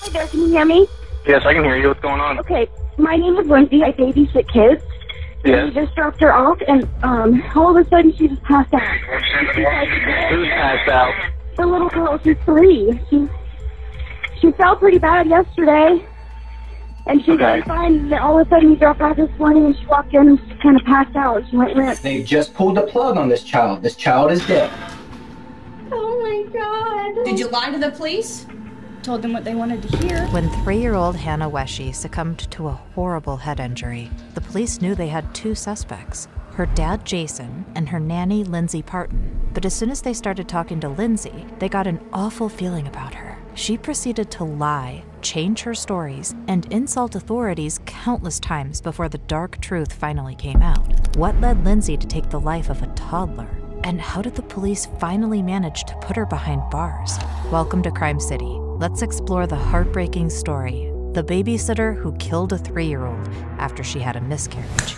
Hi there, can you hear me? Yes, I can hear you. What's going on? Okay, my name is Lindsay. I babysit kids. Yes. We just dropped her off, and all of a sudden she just passed out. Who's passed out? The little girl, she's 3. She felt pretty bad yesterday, and she's Okay. fine. And then all of a sudden we dropped her off this morning, and she walked in and she kind of passed out. She went limp. They just pulled the plug on this child. This child is dead. Oh my God. Did you lie to the police? Told them what they wanted to hear. When 3-year-old Hannach Wesche succumbed to a horrible head injury, the police knew they had 2 suspects, her dad Jason and her nanny Lindsay Partin. But as soon as they started talking to Lindsay, they got an awful feeling about her. She proceeded to lie, change her stories, and insult authorities countless times before the dark truth finally came out. What led Lindsay to take the life of a toddler? And how did the police finally manage to put her behind bars? Welcome to Crime City. Let's explore the heartbreaking story, the babysitter who killed a 3-year-old after she had a miscarriage.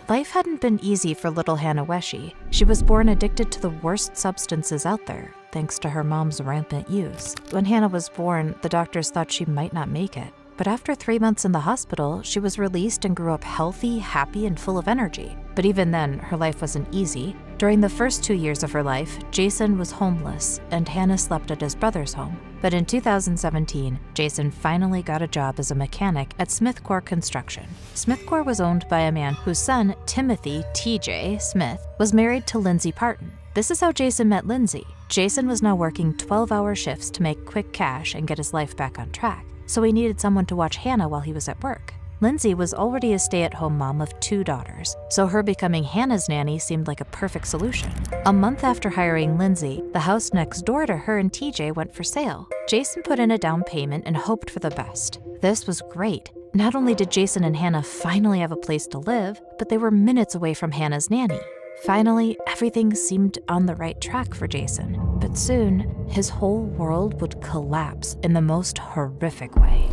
Life hadn't been easy for little Hannach Wesche. She was born addicted to the worst substances out there, thanks to her mom's rampant use. When Hannah was born, the doctors thought she might not make it. But after 3 months in the hospital, she was released and grew up healthy, happy, and full of energy. But even then, her life wasn't easy. During the first 2 years of her life, Jason was homeless, and Hannah slept at his brother's home. But in 2017, Jason finally got a job as a mechanic at Smithcore Construction. Smithcore was owned by a man whose son, Timothy T.J. Smith, was married to Lindsay Partin. This is how Jason met Lindsay. Jason was now working 12-hour shifts to make quick cash and get his life back on track, so he needed someone to watch Hannah while he was at work. Lindsay was already a stay-at-home mom of 2 daughters, so her becoming Hannah's nanny seemed like a perfect solution. A month after hiring Lindsay, the house next door to her and TJ went for sale. Jason put in a down payment and hoped for the best. This was great. Not only did Jason and Hannah finally have a place to live, but they were minutes away from Hannah's nanny. Finally, everything seemed on the right track for Jason, but soon, his whole world would collapse in the most horrific way.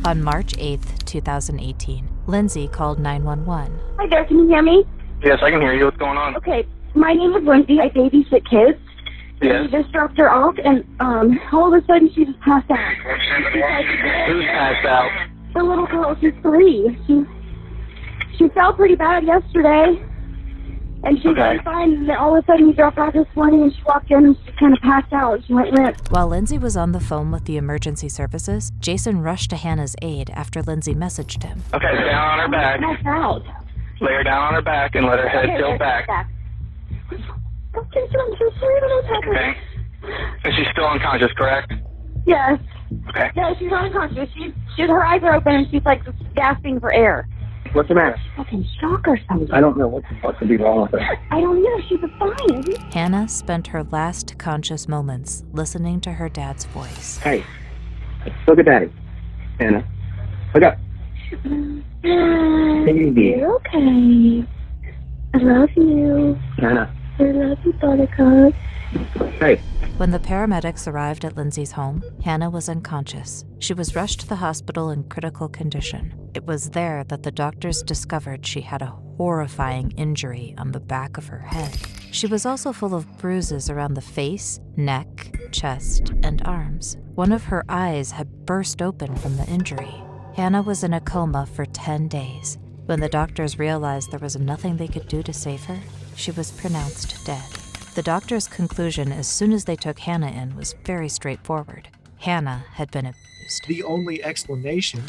On March 8th, 2018, Lindsay called 911. Hi there, can you hear me? Yes, I can hear you. What's going on? Okay, my name is Lindsay. I babysit kids. Yes. We just dropped her off, and all of a sudden she just passed out. Who's passed out? The little girl, she's 3. She felt pretty bad yesterday, and she's Okay. fine. And then all of a sudden we dropped her off this morning, and she walked in and she kind of passed out. She went limp. While Lindsay was on the phone with the emergency services, Jason rushed to Hannah's aid after Lindsay messaged him. Okay, lay down on her back. Passed out. Lay her down on her back and let her head tilt back. Okay, I'm so sorry that I told her. Okay. And she's still unconscious, correct? Yes. Okay. Yeah, she's unconscious. Her eyes are open, and she's like gasping for air. What's the matter? Fucking shock or something. I don't know what the fuck could be wrong with her. I don't know. She was fine. Hannah spent her last conscious moments listening to her dad's voice. Hey, look at Daddy. Hannah, look up. Baby. You're okay. I love you. Hannah. I love you, Buttercup. Hey. When the paramedics arrived at Lindsay's home, Hannah was unconscious. She was rushed to the hospital in critical condition. It was there that the doctors discovered she had a horrifying injury on the back of her head. She was also full of bruises around the face, neck, chest, and arms. One of her eyes had burst open from the injury. Hannah was in a coma for 10 days. When the doctors realized there was nothing they could do to save her, she was pronounced dead. The doctor's conclusion as soon as they took Hannah in was very straightforward. Hannah had been abused. The only explanation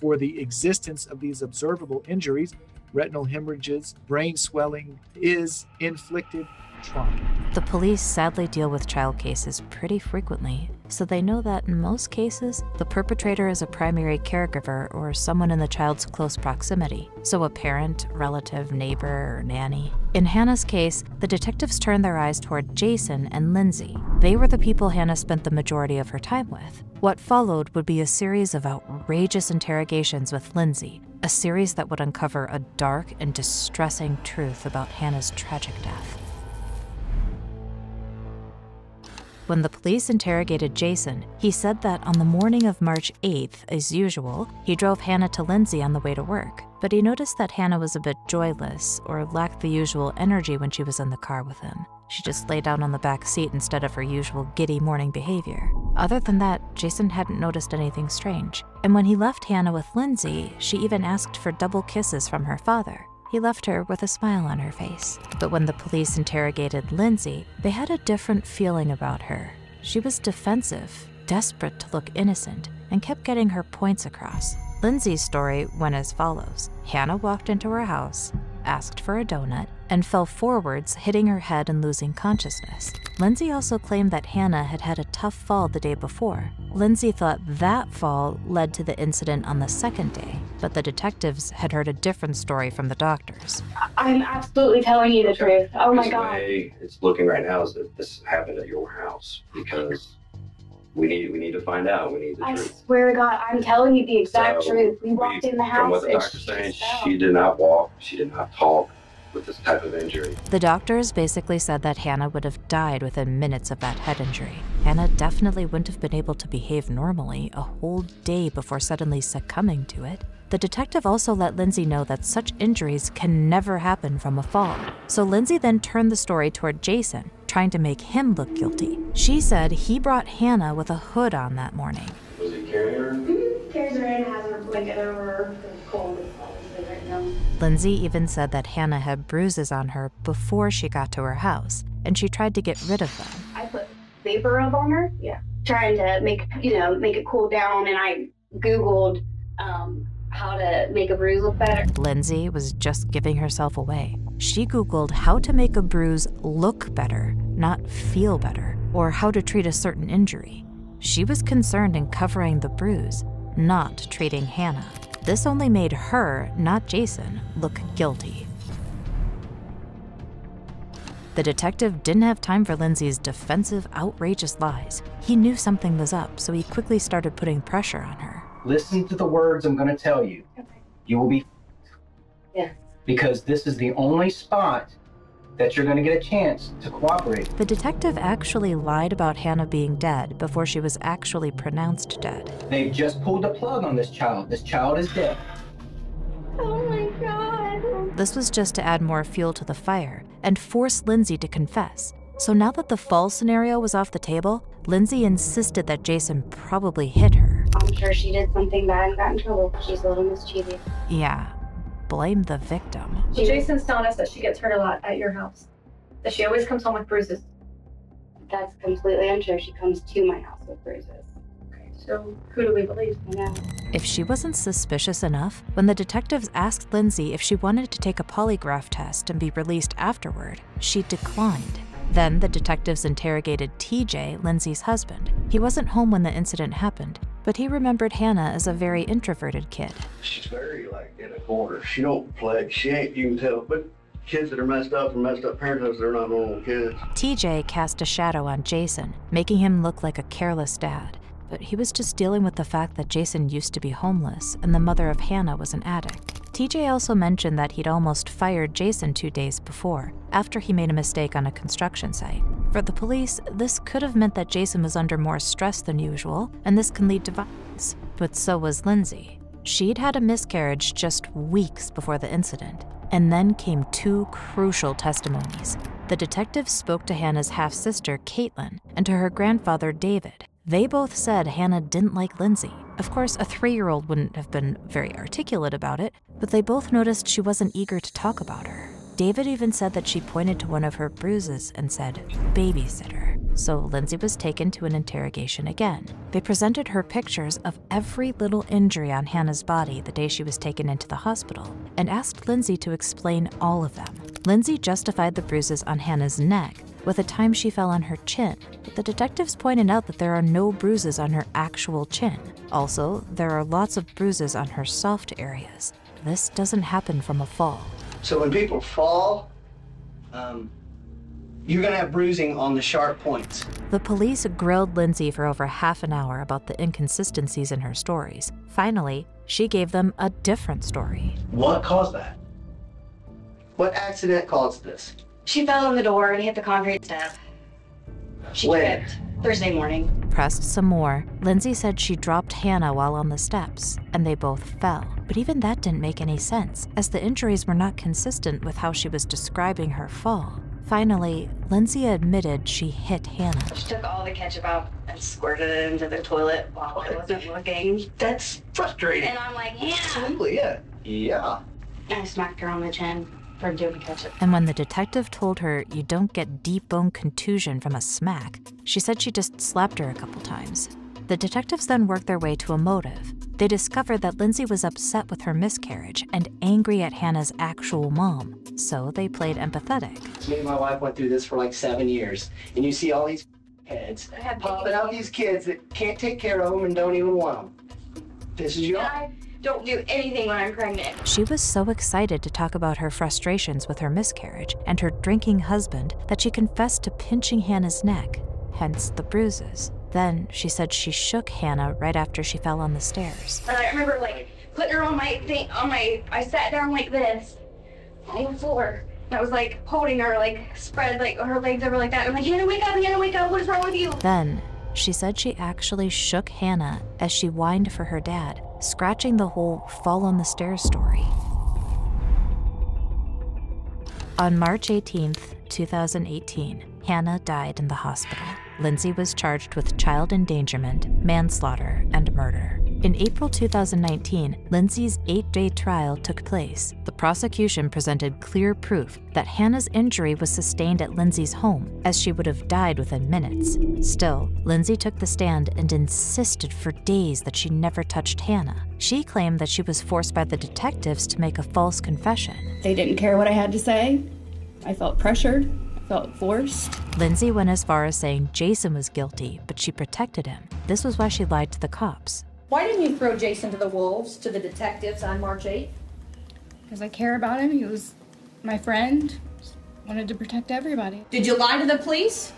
for the existence of these observable injuries, retinal hemorrhages, brain swelling, is inflicted trauma. The police sadly deal with child cases pretty frequently, so they know that in most cases, the perpetrator is a primary caregiver or someone in the child's close proximity, so a parent, relative, neighbor, or nanny. In Hannah's case, the detectives turned their eyes toward Jason and Lindsay. They were the people Hannah spent the majority of her time with. What followed would be a series of outrageous interrogations with Lindsay, a series that would uncover a dark and distressing truth about Hannah's tragic death. When the police interrogated Jason, he said that on the morning of March 8th, as usual, he drove Hannah to Lindsay on the way to work. but he noticed that Hannah was a bit joyless or lacked the usual energy when she was in the car with him. She just lay down on the back seat instead of her usual giddy morning behavior. Other than that, Jason hadn't noticed anything strange. And when he left Hannah with Lindsay, she even asked for double kisses from her father. He left her with a smile on her face. But when the police interrogated Lindsay, they had a different feeling about her. She was defensive, desperate to look innocent, and kept getting her points across. Lindsay's story went as follows. Hannah walked into her house, asked for a donut, and fell forwards, hitting her head and losing consciousness. Lindsay also claimed that Hannah had had a tough fall the day before. Lindsay thought that fall led to the incident on the second day, but the detectives had heard a different story from the doctors. I'm absolutely telling you the truth. Oh my God. The way it's looking right now is that this happened at your house because we need to find out. We need the I truth. swear to God, I'm telling you the exact So truth. We walked in the house from what the and doctor's she saying, fell. she did not walk, she did not talk with this type of injury. The doctors basically said that Hannah would have died within minutes of that head injury. Hannah definitely wouldn't have been able to behave normally a whole day before suddenly succumbing to it. The detective also let Lindsay know that such injuries can never happen from a fall. So Lindsay then turned the story toward Jason, trying to make him look guilty. She said he brought Hannah with a hood on that morning. Was he carrying her? Mm-hmm. Carries her in, has her blanket over her. It's cold. It's obviously right now. Lindsay even said that Hannah had bruises on her before she got to her house, and she tried to get rid of them. I put vapor rub on her. Yeah. Trying to make it cool down, and I Googled how to make a bruise look better. Lindsay was just giving herself away. She Googled how to make a bruise look better, not feel better, or how to treat a certain injury. She was concerned in covering the bruise, not treating Hannah. This only made her, not Jason, look guilty. The detective didn't have time for Lindsay's defensive, outrageous lies. He knew something was up, so he quickly started putting pressure on her. Listen to the words I'm going to tell you. Okay. You will be Yeah. because this is the only spot that you're going to get a chance to cooperate. The detective actually lied about Hannah being dead before she was actually pronounced dead. They've just pulled the plug on this child. This child is dead. Oh my God. This was just to add more fuel to the fire and force Lindsay to confess. So now that the fall scenario was off the table, Lindsay insisted that Jason probably hit her. I'm sure she did something bad and got in trouble. She's a little mischievous. Yeah, blame the victim. Jason's telling us that she gets hurt a lot at your house. That she always comes home with bruises. That's completely untrue. She comes to my house with bruises. Okay, so who do we believe? I know. If she wasn't suspicious enough, when the detectives asked Lindsay if she wanted to take a polygraph test and be released afterward, she declined. Then the detectives interrogated TJ, Lindsay's husband. He wasn't home when the incident happened, but he remembered Hannah as a very introverted kid. She's very in a corner. She don't play. She ain't, you can tell, but kids that are messed up and messed up parenthoods, they're not normal kids. TJ cast a shadow on Jason, making him look like a careless dad. But he was just dealing with the fact that Jason used to be homeless and the mother of Hannah was an addict. TJ also mentioned that he'd almost fired Jason 2 days before, after he made a mistake on a construction site. For the police, this could have meant that Jason was under more stress than usual, and this can lead to violence. But so was Lindsay. She'd had a miscarriage just weeks before the incident, and then came 2 crucial testimonies. The detectives spoke to Hannah's half-sister, Caitlin, and to her grandfather, David. They both said Hannah didn't like Lindsay. Of course, a 3-year-old wouldn't have been very articulate about it, but they both noticed she wasn't eager to talk about her. David even said that she pointed to one of her bruises and said, "babysitter." So Lindsay was taken to an interrogation again. They presented her pictures of every little injury on Hannah's body the day she was taken into the hospital and asked Lindsay to explain all of them. Lindsay justified the bruises on Hannah's neck with a time she fell on her chin, but the detectives pointed out that there are no bruises on her actual chin. Also, there are lots of bruises on her soft areas. This doesn't happen from a fall. So when people fall, you're gonna have bruising on the sharp points. The police grilled Lindsay for over half an hour about the inconsistencies in her stories. Finally, she gave them a different story. What caused that? What accident caused this? She fell on the door and hit the concrete step. She When? tripped Thursday morning. pressed some more, Lindsay said she dropped Hannah while on the steps, and they both fell. But even that didn't make any sense, as the injuries were not consistent with how she was describing her fall. Finally, Lindsay admitted she hit Hannah. She took all the ketchup out and squirted it into the toilet while I wasn't looking. That's frustrating. And I'm like, Hannah! Absolutely, yeah. Yeah. And I smacked her on the chin for doing the ketchup. And when the detective told her you don't get deep bone contusion from a smack, she said she just slapped her a couple times. The detectives then worked their way to a motive. They discovered that Lindsay was upset with her miscarriage and angry at Hannah's actual mom, so they played empathetic. Me and my wife went through this for like 7 years, and you see all these heads popping out these kids that can't take care of them and don't even want them. This is your... I don't do anything when I'm pregnant. She was so excited to talk about her frustrations with her miscarriage and her drinking husband that she confessed to pinching Hannah's neck, hence the bruises. Then she said she shook Hannah right after she fell on the stairs. And I remember like putting her on I sat down like this on the floor. And I was like holding her, like spread like her legs over like that. I'm like, Hannah, wake up, what is wrong with you? Then she said she actually shook Hannah as she whined for her dad, scratching the whole fall on the stairs story. On March 18th, 2018, Hannah died in the hospital. Lindsay was charged with child endangerment, manslaughter, and murder. In April 2019, Lindsay's 8-day trial took place. The prosecution presented clear proof that Hannah's injury was sustained at Lindsay's home, as she would have died within minutes. Still, Lindsay took the stand and insisted for days that she never touched Hannah. She claimed that she was forced by the detectives to make a false confession. They didn't care what I had to say. I felt pressured. I felt forced. Lindsay went as far as saying Jason was guilty, but she protected him. This was why she lied to the cops. Why didn't you throw Jason to the wolves, to the detectives on March 8th? Because I care about him. He was my friend. Wanted to protect everybody. Did you lie to the police?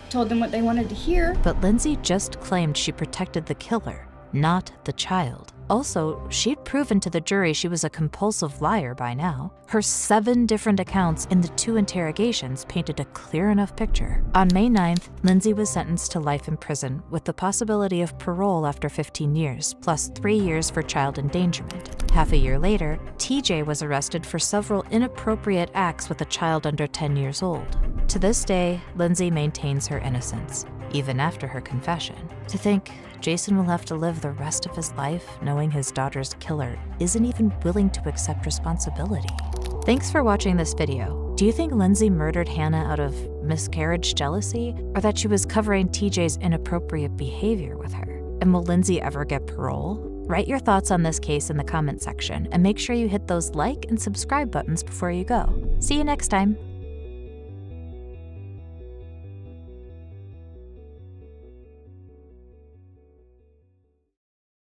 Told them what they wanted to hear. But Lindsay just claimed she protected the killer, not the child. Also, she'd proven to the jury she was a compulsive liar by now. Her 7 different accounts in the 2 interrogations painted a clear enough picture. On May 9th, Lindsay was sentenced to life in prison with the possibility of parole after 15 years, plus 3 years for child endangerment. Half a year later, TJ was arrested for several inappropriate acts with a child under 10 years old. To this day, Lindsay maintains her innocence, even after her confession. To think Jason will have to live the rest of his life knowing his daughter's killer isn't even willing to accept responsibility. Thanks for watching this video. Do you think Lindsay murdered Hannah out of miscarriage jealousy, or that she was covering TJ's inappropriate behavior with her? And will Lindsay ever get parole? Write your thoughts on this case in the comment section, and make sure you hit those like and subscribe buttons before you go. See you next time.